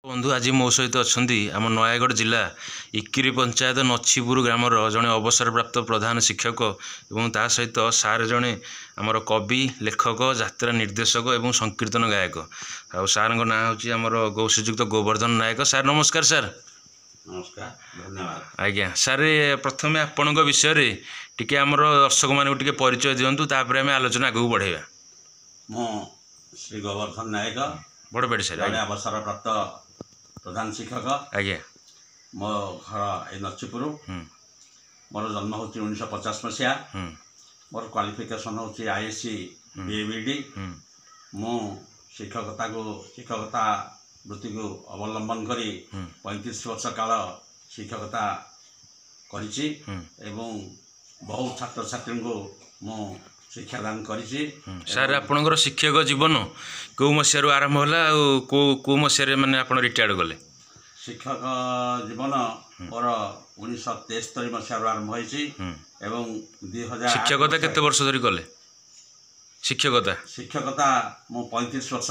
बंधु आज मो सहित अच्छा आम नयागढ़ जिला इकिरी पंचायत नछीपुर ग्रामर जड़े अवसर प्राप्त प्रधान शिक्षक और ता सहित सार जड़े आमर कवि लेखक यात्रा निर्देशक और संकीर्तन गायक आ सार ना हूँ आमर गौ श्रीजुक्त गोवर्धन नायक। सार नमस्कार। सार नमस्कार, धन्यवाद। आज्ञा सार प्रथम आपण विषय टी आमर दर्शक मानक परिचय दिंतु तापर आम आलोचना आगे बढ़ेगा। मो श्री गोवर्धन नायक बड़बेड़ी सार अवसर प्राप्त प्रधान शिक्षक। आज्ञा मो घर ए नछीपुर। मोर जन्म हूँ 1950 मसीहा। मोर क्वालिफिकेशन हूँ आईएससी बीएबीडी। मु शिक्षकता वृत्ति को अवलंबन करी 35 वर्ष काल शिक्षकता करिछि एवं बहुत छात्र छात्री को मु शिक्षादान करिछि। सार आपणकर शिक्षक जीवन कौ मसीह आरंभ होला कौ मसीह माने आपण रिटायर्ड गले? शिक्षक जीवन मोर 1973 मसीह आरंभ होइछि एवं 2000। शिक्षकता केते वर्ष धरि गले? शिक्षकता मु 35 वर्ष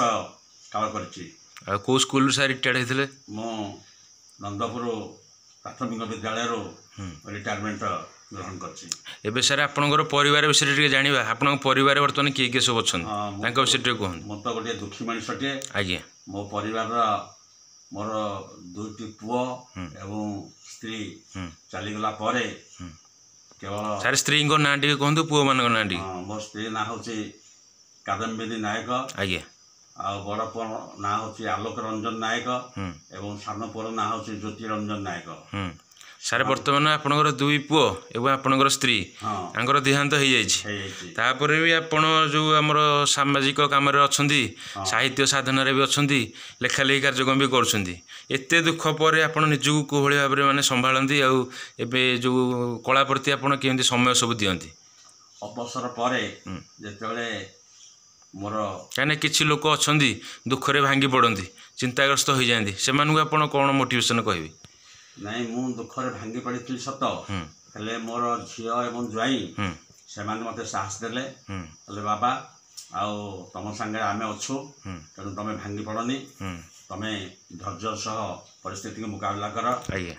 काल करिछि। आ को स्कूल सार रिटायर्ड हेथिले? मु नंदपुर प्राथमिक विद्यालय रो रिटायरमेंट ग्रहण करछि। एबे सार आपणकर परिवार विषय टिके जानिबा। आपन परिवार वर्तमान किए सब अछन तांका विषय टिके कहन। मो तो गोटे दुखी मनुष्यटे। आज्ञा मो परिवार मोर दुईटी पुओ एवं स्त्री चलीगला परे केवल। सार स्त्री को ना टिके कहंतु पुओ मानक ना टिके। मो स्त्री ना होछि कादम्बिनी नायक। आज्ञा आ बड़ पुओ ना होछि आलोक रंजन नायक एवं सान पुओ ना होछि ज्योति रंजन नायक। सार बर्तमान आपणकर दुई पुओ एवं आपणकर स्त्री आंकर देहांत हो जाइछि। तापरे भी आपण जो हमर सामाजिक काम रे अछंती, साहित्य साधना रे भी अछंती, लेखा लेखी कार्यक्रम भी करछंती। एते दुख पर आपण निजु कोहळे भाबरे माने संभाळंती आ एबे जो कला प्रति आपण केंति समय सब दियंती? अवसर परे जेतेबेले मोर काने किछि लोक अछंती दुख रे भांगी पड़ंती, चिंताग्रस्त हो जांती, सेमानु आपण कोन मोटिवेशन कहबी? नहीं मु दुख रे भांगी पड़ी सत हेले मोर झियो एवं ज्वाई से मते साहस देले बाबा आउ तुम संगे आमे अच्छु तेणु तुम भांगी पड़नी, तुम धैर्य सह परिस्थिति को मुकाबला कर।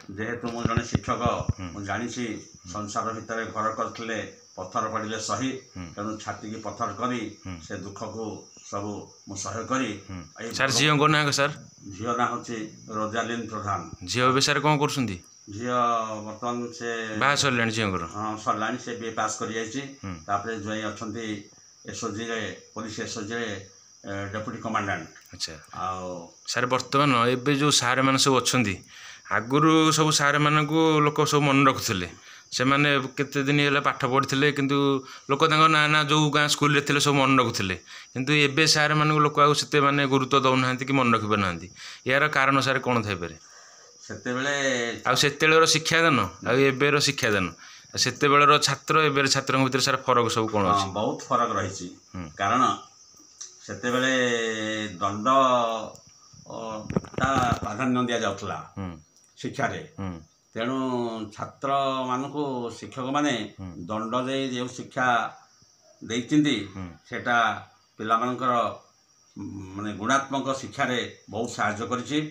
जेहेतु मु जने शिक्षक मु जानी संसार भितर घर करथिले पत्थर पड़े सही, तेणु छाती की पत्थर करी से दुख को सब मु सह्य करी। सर झियो को ना सर? झियो ना होछि रोजालिन प्रधान। झियो विषय कोन करछुंती? झियो वर्तमान से बा सरलाणी झियोंकर? हां सरलाणी से बी पास कर जाइछि। तापरे जोई अछंती एसओजी रे पुलिस एसओजी रे डेप्यूटी कमांडेंट। अच्छा आ सर वर्तमान एबे जो सार मान सब अछंती आगुरु सब सार मान को लोक सब मन रखुथिले, से माने केते दिन होला पाठ पढ़िथिले किंतु लोक तांको ना ना जो गाँ स्कूल रे थिले सब मन रखुथिले, किंतु एबे सार मान को लोक आ सेते माने गुरुत्व दउ नाहंती कि मन रखि बनाहंती। यार कारण सार कोन थाइ पारे? सेते बेले आ सेते बेले शिक्षादान आ एबे रो शिक्षादान, सेते बेले रो छात्र एबे रो छात्रन भीतर सार फरक सब कोन अछि? बहुत फरक रहिछि। कारण सेते बेले दंड ता प्राधान्य दिया जाउतला शिक्षा रे, तेणु छात्र मानक शिक्षक माने दंड दे जो शिक्षा देइचिंदी सेटा पिला मानकर माने गुणात्मक शिक्षा रे बहुत सहायता करिछि।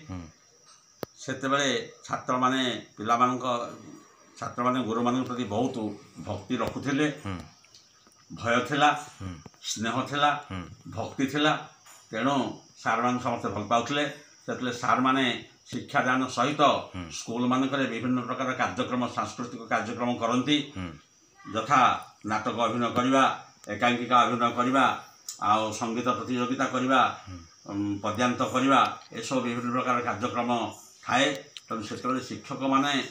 सेते बेले छात्र माने पिला मानक छात्र माने गुरु मानक प्रति बहुत भक्ति रखुथिले, भय थिला, स्नेह थिला, भक्ति थिला, तेणु सार मान समस्त भल पाउथिले। सेतले सार माने शिक्षादान सहित स्कूल मानकरे विभिन्न प्रकार कार्यक्रम सांस्कृतिक कार्यक्रम करती, यथा नाटक अभिनय करवा, एकांकिका अभिनय करवा, आ संगीत प्रतियोगिता करवा, पद्यांत करवा, ए सब विभिन्न प्रकार कार्यक्रम थाए। तेणु से शिक्षक माने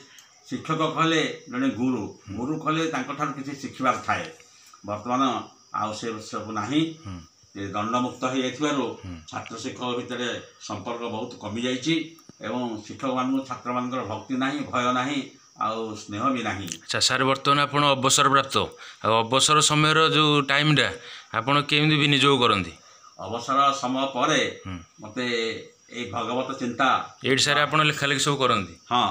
शिक्षक कहले जड़े गुरु, गुरु कहले किसी शिखबार थाए। बर्तमान आउ से सब नाही, दंडमुक्त हो जाइथिबारु छात्र शिक्षक भितर संपर्क बहुत कमी जाइछि एवं शिक्षक मान छात्र मान भक्ति नाही, भय नाही, आउ स्नेह भी नाही। अच्छा सार बर्तमान आप अवसर प्राप्त अवसर समय जो टाइम डा आपन केमि विनियोग करंती? अवसर समय परे मते ए भगवत चिंता एड सार आपन लेखा लेखि सब करंती? हां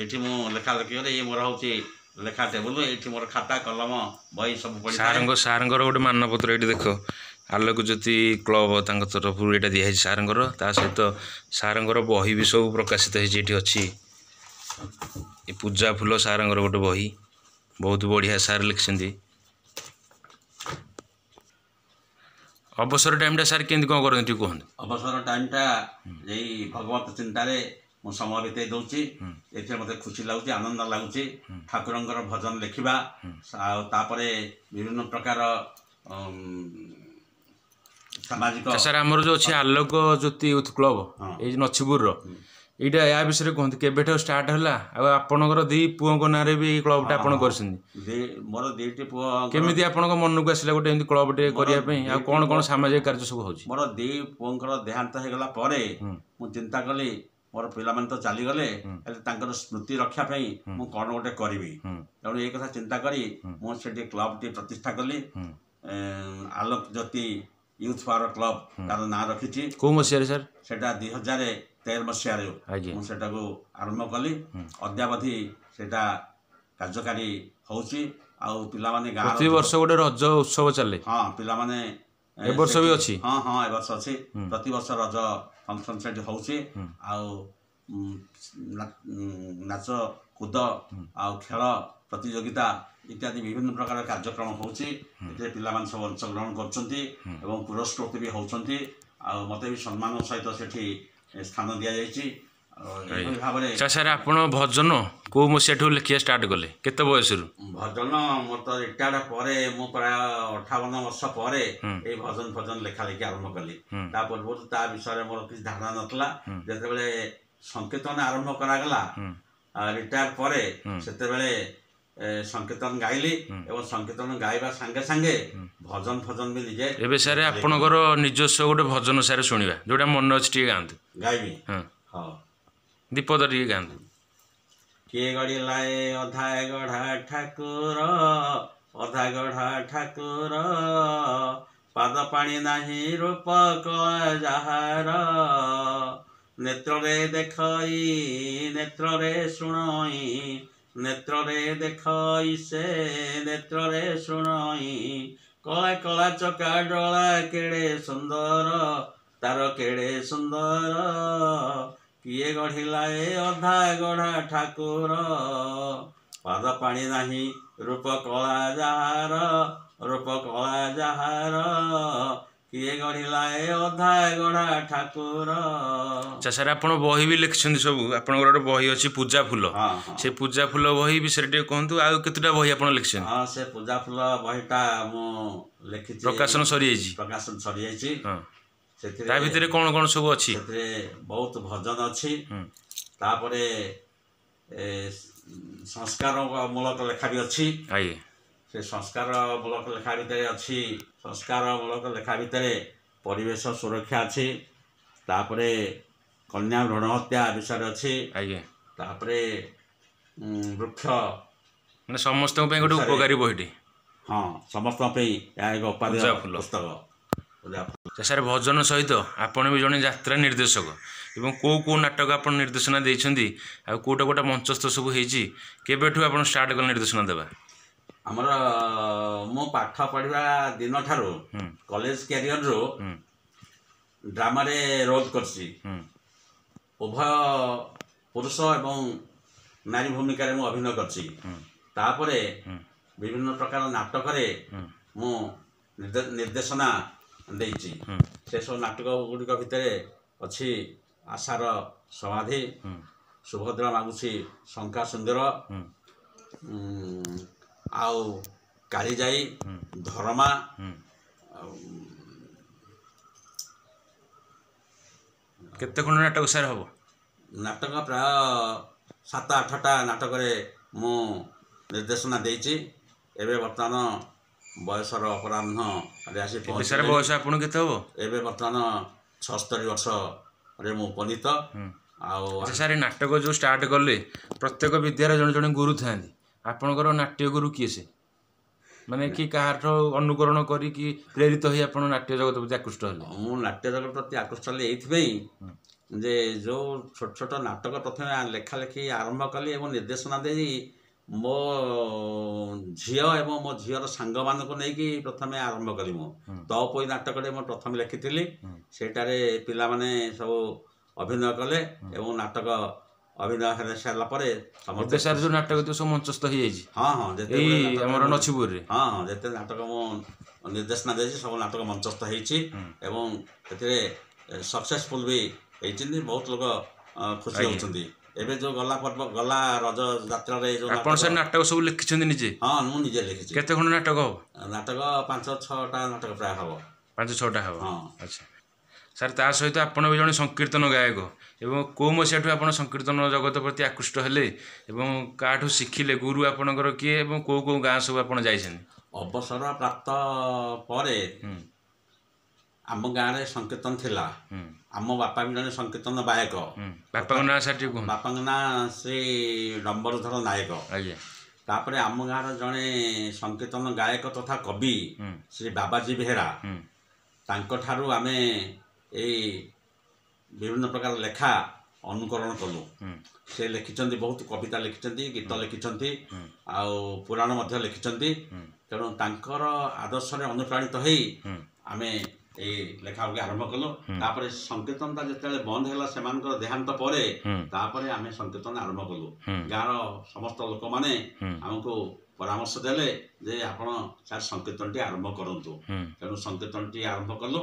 एठी मु लेखा लेखि रे मोर होची लेखा टेबुल, एठी मोर खाता कलम बही सब पड़ी। सारंग गोटे मानपत्र एठी देखो ଆଲୋକଜ୍ୟୋତି କ୍ଲବ ତାଙ୍କ ତରଫରୁ ଏଇଟା ଦିଆହେଇଛି ସାର୍ଙ୍କର। ତା ସହିତ ସାର୍ଙ୍କର ବହି ବି ସବୁ ପ୍ରକାଶିତ ହେଇଛି। ଏଠି ଅଛି ଏ ପୂଜା ଫୁଲ ସାର୍ଙ୍କର ଗୋଟେ ବହି, ବହୁତ ବଢ଼ିଆ ସାର୍ ଲେଖିଛନ୍ତି। ଅବସର ଟାଇମ୍ଟା ସାର୍ କେମିତି କ'ଣ କରନ୍ତି ଟିକେ କୁହନ୍ତୁ? ଅବସର ଟାଇମ୍ଟା ଏଇ ଭଗବତ ଚିନ୍ତାରେ ମୁଁ ସମୟ ବିତେଇ ଦେଉଛି। ଏଥିରେ ମୋତେ ଖୁସି ଲାଗୁଛି, ଆନନ୍ଦ ଲାଗୁଛି। ଠାକୁରଙ୍କର ଭଜନ ଲେଖିବା, ଆଉ ତାପରେ ବିଭିନ୍ନ ପ୍ରକାର ସାମାଜିକ। ସାର୍ ଆମର ଯେଉଁ ଅଛି ଆଲୋକଜ୍ୟୋତି ୟୁଥ୍ କ୍ଲବ ଏଇ ନଛିପୁରର, ଏଇଟା ୟା ବିଷୟରେ କୁହନ୍ତୁ, କେବେଠାରୁ ଷ୍ଟାର୍ଟ ହେଲା? ଆଉ ଆପଣଙ୍କର ଦି ପୁଅଙ୍କ ନାଁରେ ବି ଏଇ କ୍ଲବଟା ଆପଣ କରିଛନ୍ତି। ମୋର ଦୁଇଟି ପୁଅ। କେମିତି ଆପଣଙ୍କ ମନକୁ ଆସିଲା ଗୋଟେ ଏମିତି କ୍ଲବଟେ କରିବା ପାଇଁ? ଆଉ କ'ଣ କ'ଣ ସାମାଜିକ କାର୍ଯ୍ୟ ସବୁ ହେଉଛି? ମୋର ଦି ପୁଅଙ୍କର ଦେହାନ୍ତ ହେଇଗଲା ପରେ ମୁଁ ଚିନ୍ତା କଲି, ମୋର ପିଲାମାନେ ତ ଚାଲିଗଲେ, ହେଲେ ତାଙ୍କର ସ୍ମୃତି ରକ୍ଷା ପାଇଁ ମୁଁ କ'ଣ ଗୋଟେ କରିବି। ତେଣୁ ଏଇ କଥା ଚିନ୍ତା କରି ମୁଁ ସେଠି କ୍ଲବଟି ପ୍ରତିଷ୍ଠା କଲି। ଆଲୋକଜ୍ୟୋତି ୟୁଥ୍ ପାୱାର କ୍ଲବ ତାର ନାଁ ରଖିଛି। କେଉଁ ମସିହାରେ ସାର୍? ସେଟା 2013 ମସିହାରେ ମୁଁ ସେଟାକୁ ଆରମ୍ଭ କଲି। ଅଦ୍ୟାବଧି ସେଟା କାର୍ଯ୍ୟକାରୀ ହେଉଛି। ଆଉ ପିଲାମାନେ ଗାଁ ପ୍ରତିବର୍ଷ ଗୋଟେ ରଜ ଉତ୍ସବ ଚାଲେ। ହଁ, ପିଲାମାନେ ଏ ବର୍ଷ ବି ଅଛି। ହଁ ହଁ, ଏ ବର୍ଷ ଅଛି। ପ୍ରତିବର୍ଷ ରଜ ଫଙ୍କସନ୍ ସେଠି ହେଉଛି। ଆଉ ନାଚ କୁଦ ଆଉ ଖେଳ ପ୍ରତିଯୋଗିତା ଇତ୍ୟାଦି ବିଭିନ୍ନ ପ୍ରକାର କାର୍ଯ୍ୟକ୍ରମ ହେଉଛି। ଏଥିରେ ପିଲାମାନେ ସବୁ ଅଂଶଗ୍ରହଣ କରୁଛନ୍ତି ଏବଂ ପୁରସ୍କୃତ ବି ହେଉଛନ୍ତି। ଆଉ ମୋତେ ବି ସମ୍ମାନ ସହିତ ସେଠି ସ୍ଥାନ ଦିଆଯାଇଛି। ଏଭଳି ଭାବରେ ସାର୍ ଆପଣ ଭଜନ କେଉଁ ମସିହାଠୁ ଲେଖିବା ଷ୍ଟାର୍ଟ କଲେ? କେତେ ବୟସରୁ? ଭଜନ ମୋର ତ ରିଟାୟାର୍ଡ ପରେ, ମୁଁ ପ୍ରାୟ 58 ବର୍ଷ ପରେ ଏଇ ଭଜନ ଲେଖା ଲେଖି ଆରମ୍ଭ କଲି। ତା ପୂର୍ବରୁ ତା ବିଷୟରେ ମୋର କିଛି ଧାରଣା ନଥିଲା। ଯେତେବେଳେ ସଂକୀର୍ତ୍ତନ ଆରମ୍ଭ କରାଗଲା ରିଟାୟାର୍ଡ ପରେ, ସେତେବେଳେ ସଂକୀର୍ତ୍ତନ ଗାଇଲି ଏବଂ ସଂକୀର୍ତ୍ତନ ଗାଇବା ସାଙ୍ଗେ ସାଙ୍ଗେ ଭଜନ ବି ନିଜେ। ଏବେ ସାର୍ ଆପଣଙ୍କର ନିଜସ୍ୱ ଗୋଟେ ଭଜନ ସାର୍ ଶୁଣିବା, ଯୋଉଟା ମନେ ଅଛି, ଟିକେ ଗାଆନ୍ତୁ। ଗାଇବି? ହଁ, ଦୀପଦ ଟିକେ ଗାଆନ୍ତୁ। କିଏ ଗଢ଼ିଲା ଏ ଅଧା ଗଢ଼ା ଠାକୁର, ଅଧା ଗଢ଼ା ଠାକୁର, ପାଦ ପାଣି ନାହିଁ ରୂପ କଳା ଯାହାର, ନେତ୍ରରେ ଦେଖଇ ନେତ୍ରରେ ଶୁଣଇ, ନେତ୍ରରେ ଦେଖଇ ସେ ନେତ୍ରରେ ଶୁଣଇ, କଳା କଳା ଚକା ଡୋଳା କେଡ଼େ ସୁନ୍ଦର, ତାର କେଡ଼େ ସୁନ୍ଦର, କିଏ ଗଢ଼ିଲା ଏ ଅଧା ଗଢ଼ା ଠାକୁର, ପାଦ ପାଣି ନାହିଁ ରୂପ କଳା ଯାହାର, ରୂପ କଳା ଯାହାର, କିଏ ଗଢ଼ିଲା ଏ ଅଧା ଗଢ଼ା ଠାକୁର। ଆଚ୍ଛା ସାର୍, ଆପଣ ବହି ବି ଲେଖିଛନ୍ତି ସବୁ। ଆପଣଙ୍କର ଗୋଟେ ବହି ଅଛି ପୂଜା ଫୁଲ। ସେ ପୂଜା ଫୁଲ ବହି ବିଷୟରେ ଟିକେ କୁହନ୍ତୁ। ଆଉ କେତେଟା ବହି ଆପଣ ଲେଖିଛନ୍ତି? ହଁ, ସେ ପୂଜା ଫୁଲ ବହିଟା ମୁଁ ଲେଖିଛି। ପ୍ରକାଶନ ସରିଯାଇଛି? ପ୍ରକାଶନ ସରିଯାଇଛି। ତା ଭିତରେ କ'ଣ କ'ଣ ସବୁ ଅଛି? ସେଥିରେ ବହୁତ ଭଜନ ଅଛି। ତାପରେ ସଂସ୍କାର ମୂଳକ ଲେଖା ବି ଅଛି। ସେ ସଂସ୍କାର ମୂଳକ ଲେଖା ଭିତରେ ଅଛି, ସଂସ୍କାର ମୂଳକ ଲେଖା ଭିତରେ ପରିବେଶ ସୁରକ୍ଷା ଅଛି। ତାପରେ କନ୍ୟା ଭ୍ରୂଣ ହତ୍ୟା ବିଷୟରେ ଅଛି। ତାପରେ ବୃକ୍ଷ, ମାନେ ସମସ୍ତଙ୍କ ପାଇଁ ଗୋଟେ ଉପକାରୀ ବହିଟି। ହଁ, ସମସ୍ତଙ୍କ ପାଇଁ ଏହା ଏକ ଉପାଦେୟ ପୁସ୍ତକ। ସାର୍, ଭଜନ ସହିତ ଆପଣ ବି ଜଣେ ଯାତ୍ରା ନିର୍ଦ୍ଦେଶକ ଏବଂ କେଉଁ କେଉଁ ନାଟକ ଆପଣ ନିର୍ଦ୍ଦେଶନା ଦେଇଛନ୍ତି? ଆଉ କେଉଁଟା କେଉଁଟା ମଞ୍ଚସ୍ଥ ସବୁ ହେଇଛି? କେବେଠୁ ଆପଣ ଷ୍ଟାର୍ଟ କଲେ ନିର୍ଦ୍ଦେଶନା ଦେବା? ଆମର ମୁଁ ପାଠ ପଢ଼ିବା ଦିନଠାରୁ, କଲେଜ କ୍ୟାରିୟରରୁ ଡ୍ରାମାରେ ରୋଲ୍ କରିଛି। ଉଭୟ ପୁରୁଷ ଏବଂ ନାରୀ ଭୂମିକାରେ ମୁଁ ଅଭିନୟ କରିଛି। ତାପରେ ବିଭିନ୍ନ ପ୍ରକାର ନାଟକରେ ମୁଁ ନିର୍ଦ୍ଦେଶନା ଦେଇଛି। ସେସବୁ ନାଟକ ଗୁଡ଼ିକ ଭିତରେ ଅଛି ଆଶାର ସମାଧି, ସୁଭଦ୍ରା ମାଗୁଛି ଶଙ୍କା ସୁନ୍ଦର, ଆଉ କାଳିଜାଇ, ଧରମା, କେତେ ଖଣ୍ଡ ନାଟକ ସାର୍ ହବ? ନାଟକ ପ୍ରାୟ 7-8ଟା ନାଟକରେ ମୁଁ ନିର୍ଦ୍ଦେଶନା ଦେଇଛି। ଏବେ ବର୍ତ୍ତମାନ ବୟସର ଅପରାହ୍ନରେ ଆସି ସାର୍, ବୟସ ଆପଣ କେତେ ହବ? ଏବେ ବର୍ତ୍ତମାନ 76 ବର୍ଷରେ ମୁଁ ଉପନୀତ। ଆଉ ସାର୍, ଏ ନାଟକ ଯେଉଁ ଷ୍ଟାର୍ଟ କଲେ, ପ୍ରତ୍ୟେକ ବିଦ୍ୟାର ଜଣେ ଜଣେ ଗୁରୁ ଥାଆନ୍ତି। ଆପଣଙ୍କର ନାଟ୍ୟ ଗୁରୁ କିଏ ସେ? ମାନେ କି କାହାଠୁ ଅନୁକରଣ କରିକି ପ୍ରେରିତ ହୋଇ ଆପଣ ନାଟ୍ୟ ଜଗତ ପ୍ରତି ଆକୃଷ୍ଟ ହେଲେ? ମୁଁ ନାଟ୍ୟ ଜଗତ ପ୍ରତି ଆକୃଷ୍ଟ ହେଲି ଏଇଥିପାଇଁ ଯେ ଯେଉଁ ଛୋଟ ଛୋଟ ନାଟକ ପ୍ରଥମେ ଲେଖା ଲେଖି ଆରମ୍ଭ କଲି ଏବଂ ନିର୍ଦ୍ଦେଶନା ଦେଇ ମୋ ଝିଅ ଏବଂ ମୋ ଝିଅର ସାଙ୍ଗମାନଙ୍କୁ ନେଇକି ପ୍ରଥମେ ଆରମ୍ଭ କଲି। ମୁଁ ତୋ ପୋଇ ନାଟକରେ ମୁଁ ପ୍ରଥମେ ଲେଖିଥିଲି। ସେଇଟାରେ ପିଲାମାନେ ସବୁ ଅଭିନୟ କଲେ ଏବଂ ନାଟକ ଅଭିନୟ ହେଲେ ସାରିଲା ପରେ ସମସ୍ତେ ସାର୍ ଯେଉଁ ନାଟକ ସବୁ ମଞ୍ଚସ୍ଥ ହେଇଯାଇଛି। ହଁ ହଁ, ଯେତେ ଆମର ନଛିପୁରରେ ଯେତେ ନାଟକ ମୁଁ ନିର୍ଦ୍ଦେଶନା ଦେଇଛି ସବୁ ନାଟକ ମଞ୍ଚସ୍ଥ ହେଇଛି ଏବଂ ସେଥିରେ ସକ୍ସେସଫୁଲ ବି ହେଇଛନ୍ତି। ବହୁତ ଲୋକ ଖୁସି ହେଉଛନ୍ତି। ଏବେ ଯୋଉ ଗଲା ରଜ ଯାତ୍ରାରେ ଯୋଉ ଆପଣ ସାର୍ ନାଟକ ସବୁ ଲେଖିଛନ୍ତି ନିଜେ? ହଁ, ମୁଁ ନିଜେ ଲେଖିଛି। କେତେ ଖଣ୍ଡ ନାଟକ ହବ? ନାଟକ 5-6ଟା ନାଟକ ପ୍ରାୟ ହବ। 5-6ଟା ହବ। ଆଚ୍ଛା ସାର୍, ତା ସହିତ ଆପଣ ବି ଜଣେ ସଂକୀର୍ତ୍ତନ ଗାୟକ ଏବଂ କେଉଁ ମସିହାଠୁ ଆପଣ ସଂକୀର୍ତ୍ତନ ଜଗତ ପ୍ରତି ଆକୃଷ୍ଟ ହେଲେ ଏବଂ କାହାଠୁ ଶିଖିଲେ? ଗୁରୁ ଆପଣଙ୍କର କିଏ ଏବଂ କେଉଁ କେଉଁ ଗାଁ ସବୁ ଆପଣ ଯାଇଛନ୍ତି? ଅବସର ପ୍ରାପ୍ତ ପରେ ଆମ ଗାଁରେ ସଂକୀର୍ତ୍ତନ ଥିଲା। ଆମ ବାପା ବି ଜଣେ ସଂକୀର୍ତ୍ତନ ଗାୟକ। ବାପାଙ୍କ ନାଁ ସାର୍ ଟିକେ କୁହନ୍ତୁ? ବାପାଙ୍କ ନାଁ ଶ୍ରୀ ଡମ୍ବରୁଧର ନାୟକ। ଆଜ୍ଞା। ତାପରେ ଆମ ଗାଁର ଜଣେ ସଂକୀର୍ତ୍ତନ ଗାୟକ ତଥା କବି ଶ୍ରୀ ବାବାଜୀ ବେହେରା, ତାଙ୍କଠାରୁ ଆମେ ଏଇ ବିଭିନ୍ନ ପ୍ରକାର ଲେଖା ଅନୁକରଣ କଲୁ। ସେ ଲେଖିଛନ୍ତି, ବହୁତ କବିତା ଲେଖିଛନ୍ତି, ଗୀତ ଲେଖିଛନ୍ତି ଆଉ ପୁରାଣ ମଧ୍ୟ ଲେଖିଛନ୍ତି। ତେଣୁ ତାଙ୍କର ଆଦର୍ଶରେ ଅନୁପ୍ରାଣିତ ହେଇ ଆମେ ଏଇ ଲେଖା ଆରମ୍ଭ କଲୁ। ତାପରେ ସଂକୀର୍ତ୍ତନଟା ଯେତେବେଳେ ବନ୍ଦ ହେଲା ସେମାନଙ୍କର ଦେହାନ୍ତ ପରେ ତାପରେ ଆମେ ସଂକୀର୍ତ୍ତନ ଆରମ୍ଭ କଲୁ। ଗାଁର ସମସ୍ତ ଲୋକମାନେ ଆମକୁ ପରାମର୍ଶ ଦେଲେ ଯେ ଆପଣ ସାର୍ ସଂକୀର୍ତ୍ତନଟି ଆରମ୍ଭ କରନ୍ତୁ। ତେଣୁ ସଂକୀର୍ତ୍ତନଟି ଆରମ୍ଭ କଲୁ।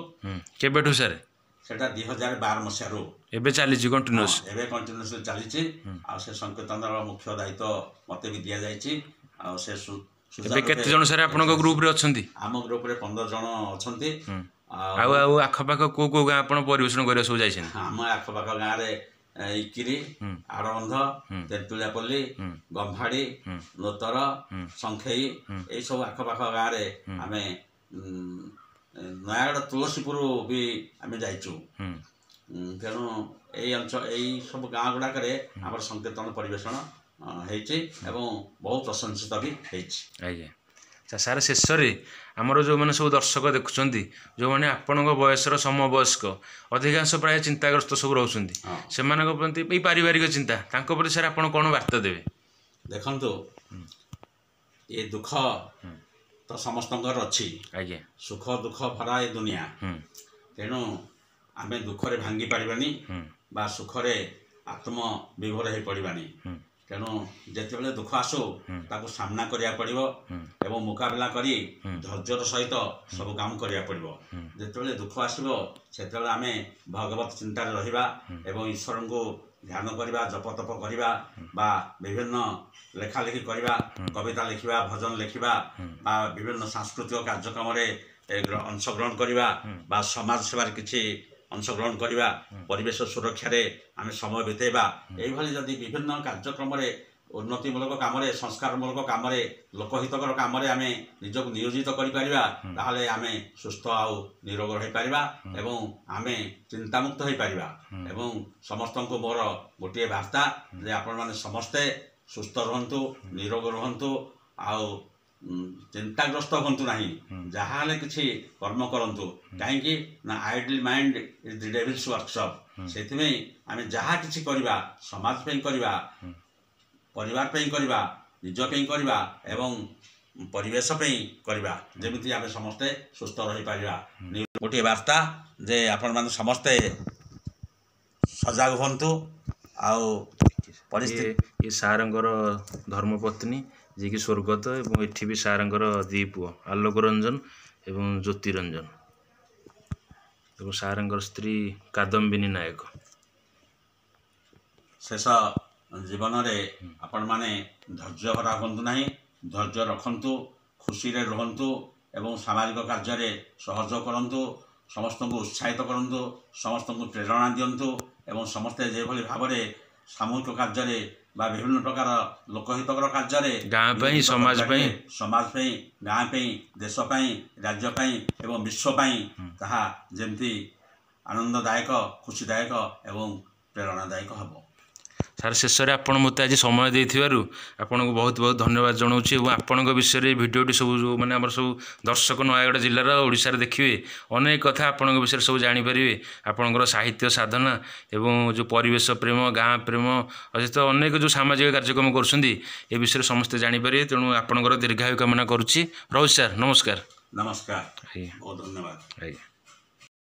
କେବେଠୁ ସାର୍? ସେଟା 2012 ମସିହାରୁ ଏବେ ଚାଲିଛି କଣ୍ଟିନ୍ୟୁଅସ୍? ଏବେ କଣ୍ଟିନ୍ୟୁଅସଲି ଚାଲିଛି। ଆଉ ସେ ସଂକୀର୍ତ୍ତନର ମୁଖ୍ୟ ଦାୟିତ୍ୱ ମୋତେ ବି ଦିଆଯାଇଛି। ଆଉ ସେ ଏବେ କେତେ ଜଣ ସାର୍ ଆପଣଙ୍କ ଗ୍ରୁପରେ ଅଛନ୍ତି? ଆମ ଗ୍ରୁପରେ 15 ଜଣ ଅଛନ୍ତି। ଆଉ ଆଖପାଖ କୋଉ କୋଉ ଗାଁ ଆପଣ ପରିବେଷଣ କରିବା ସବୁ ଯାଇଛନ୍ତି? ଆମ ଆଖପାଖ ଗାଁରେ ଇକିରି, ଆଡ଼ବନ୍ଧ, ତେନ୍ତୁଳିଆପଲ୍ଲୀ, ଗମ୍ଭାଡ଼ି, ନୋତର, ଶଙ୍ଖେଇ, ଏଇସବୁ ଆଖପାଖ ଗାଁରେ ଆମେ ନୟାଗଡ଼ ତୁଳସୀପୁର ବି ଆମେ ଯାଇଛୁ। ତେଣୁ ଏଇ ସବୁ ଗାଁ ଗୁଡ଼ାକରେ ଆମର ସଂକୀର୍ତ୍ତନ ପରିବେଷଣ ହେଇଛି ଏବଂ ବହୁତ ପ୍ରଶଂସିତ ବି ହେଇଛି। ଆଜ୍ଞା। ଆଚ୍ଛା ସାର୍, ଶେଷରେ ଆମର ଯେଉଁମାନେ ସବୁ ଦର୍ଶକ ଦେଖୁଛନ୍ତି, ଯେଉଁମାନେ ଆପଣଙ୍କ ବୟସର ସମବୟସ୍କ, ଅଧିକାଂଶ ପ୍ରାୟ ଚିନ୍ତାଗ୍ରସ୍ତ ସବୁ ରହୁଛନ୍ତି, ସେମାନଙ୍କ ପ୍ରତି ଏଇ ପାରିବାରିକ ଚିନ୍ତା, ତାଙ୍କ ପ୍ରତି ସାର୍ ଆପଣ କ'ଣ ବାର୍ତ୍ତା ଦେବେ? ଦେଖନ୍ତୁ, ଏ ଦୁଃଖ ତ ସମସ୍ତଙ୍କର ଅଛି। ଆଜ୍ଞା। ସୁଖ ଦୁଃଖ ଭରା ଏ ଦୁନିଆ। ତେଣୁ ଆମେ ଦୁଃଖରେ ଭାଙ୍ଗି ପାରିବାନି ବା ସୁଖରେ ଆତ୍ମବିଭୋର ହେଇପଡ଼ିବାନି। ତେଣୁ ଯେତେବେଳେ ଦୁଃଖ ଆସୁ ତାକୁ ସାମ୍ନା କରିବାକୁ ପଡ଼ିବ ଏବଂ ମୁକାବିଲା କରି ଧୈର୍ଯ୍ୟର ସହିତ ସବୁ କାମ କରିବାକୁ ପଡ଼ିବ। ଯେତେବେଳେ ଦୁଃଖ ଆସିବ ସେତେବେଳେ ଆମେ ଭଗବତ ଚିନ୍ତାରେ ରହିବା ଏବଂ ଈଶ୍ୱରଙ୍କୁ ଧ୍ୟାନ କରିବା, ଜପତପ କରିବା ବା ବିଭିନ୍ନ ଲେଖାଲେଖି କରିବା, କବିତା ଲେଖିବା, ଭଜନ ଲେଖିବା ବା ବିଭିନ୍ନ ସାଂସ୍କୃତିକ କାର୍ଯ୍ୟକ୍ରମରେ ଅଂଶଗ୍ରହଣ କରିବା ବା ସମାଜ ସେବାରେ କିଛି ଅଂଶଗ୍ରହଣ କରିବା, ପରିବେଶ ସୁରକ୍ଷାରେ ଆମେ ସମୟ ବିତେଇବା। ଏଇଭଳି ଯଦି ବିଭିନ୍ନ କାର୍ଯ୍ୟକ୍ରମରେ, ଉନ୍ନତିମୂଳକ କାମରେ, ସଂସ୍କାରମୂଳକ କାମରେ, ଲୋକହିତକର କାମରେ ଆମେ ନିଜକୁ ନିୟୋଜିତ କରିପାରିବା, ତାହେଲେ ଆମେ ସୁସ୍ଥ ଆଉ ନିରୋଗ ରହିପାରିବା ଏବଂ ଆମେ ଚିନ୍ତାମୁକ୍ତ ହୋଇପାରିବା। ଏବଂ ସମସ୍ତଙ୍କୁ ମୋର ଗୋଟିଏ ବାର୍ତ୍ତା ଯେ ଆପଣମାନେ ସମସ୍ତେ ସୁସ୍ଥ ରୁହନ୍ତୁ, ନିରୋଗ ରୁହନ୍ତୁ ଆଉ ଚିନ୍ତାଗ୍ରସ୍ତ ହୁଅନ୍ତୁ ନାହିଁ। ଯାହା ହେଲେ କିଛି କର୍ମ କରନ୍ତୁ। କାହିଁକି ନା idle mind is the devils workshop. ସେଥିପାଇଁ ଆମେ ଯାହା କିଛି କରିବା ସମାଜ ପାଇଁ କରିବା, ପରିବାର ପାଇଁ କରିବା, ନିଜ ପାଇଁ କରିବା ଏବଂ ପରିବେଶ ପାଇଁ କରିବା, ଯେମିତି ଆମେ ସମସ୍ତେ ସୁସ୍ଥ ରହିପାରିବା। ଗୋଟିଏ ବାର୍ତ୍ତା ଯେ ଆପଣମାନେ ସମସ୍ତେ ସଜାଗ ହୁଅନ୍ତୁ। ଆଉ ଏ ସାରଙ୍କର ଧର୍ମପତ୍ନୀ ଯିଏକି ସ୍ୱର୍ଗତ ଏବଂ ଏଠି ବି ସାରଙ୍କର ଦି ପୁଅ ଆଲୋକ ରଞ୍ଜନ ଏବଂ ଜ୍ୟୋତି ରଞ୍ଜନ ଏବଂ ସାରଙ୍କର ସ୍ତ୍ରୀ କାଦମ୍ବିନୀ ନାୟକ। ଶେଷ ଜୀବନରେ ଆପଣମାନେ ଧୈର୍ଯ୍ୟହରା ହୁଅନ୍ତୁ ନାହିଁ, ଧୈର୍ଯ୍ୟ ରଖନ୍ତୁ, ଖୁସିରେ ରୁହନ୍ତୁ ଏବଂ ସାମାଜିକ କାର୍ଯ୍ୟରେ ସହଯୋଗ କରନ୍ତୁ, ସମସ୍ତଙ୍କୁ ଉତ୍ସାହିତ କରନ୍ତୁ, ସମସ୍ତଙ୍କୁ ପ୍ରେରଣା ଦିଅନ୍ତୁ ଏବଂ ସମସ୍ତେ ଯେଭଳି ଭାବରେ ସାମୂହିକ କାର୍ଯ୍ୟରେ ବା ବିଭିନ୍ନ ପ୍ରକାର ଲୋକହିତକର କାର୍ଯ୍ୟରେ ଗାଁ ପାଇଁ, ସମାଜ ପାଇଁ, ଗାଁ ପାଇଁ, ଦେଶ ପାଇଁ, ରାଜ୍ୟ ପାଇଁ ଏବଂ ବିଶ୍ୱ ପାଇଁ ତାହା ଯେମିତି ଆନନ୍ଦଦାୟକ, ଖୁସିଦାୟକ ଏବଂ ପ୍ରେରଣାଦାୟକ ହେବ। ସାର୍ ଶେଷରେ ଆପଣ ମୋତେ ଆଜି ସମୟ ଦେଇଥିବାରୁ ଆପଣଙ୍କୁ ବହୁତ ବହୁତ ଧନ୍ୟବାଦ ଜଣାଉଛି ଏବଂ ଆପଣଙ୍କ ବିଷୟରେ ଏହି ଭିଡ଼ିଓଟି ସବୁ ଯେଉଁମାନେ ଆମର ସବୁ ଦର୍ଶକ ନୟାଗଡ଼ ଜିଲ୍ଲାର ଓଡ଼ିଶାରେ ଦେଖିବେ ଅନେକ କଥା ଆପଣଙ୍କ ବିଷୟରେ ସବୁ ଜାଣିପାରିବେ ଆପଣଙ୍କର ସାହିତ୍ୟ ସାଧନା ଏବଂ ଯେଉଁ ପରିବେଶ ପ୍ରେମ ଗାଁ ପ୍ରେମ ସହିତ ଅନେକ ଯେଉଁ ସାମାଜିକ କାର୍ଯ୍ୟକ୍ରମ କରୁଛନ୍ତି ଏ ବିଷୟରେ ସମସ୍ତେ ଜାଣିପାରିବେ ତେଣୁ ଆପଣଙ୍କର ଦୀର୍ଘାୟୁ କାମନା କରୁଛି ରହୁଛି ସାର୍ ନମସ୍କାର ନମସ୍କାର ବହୁତ ଧନ୍ୟବାଦ ଆଜ୍ଞା।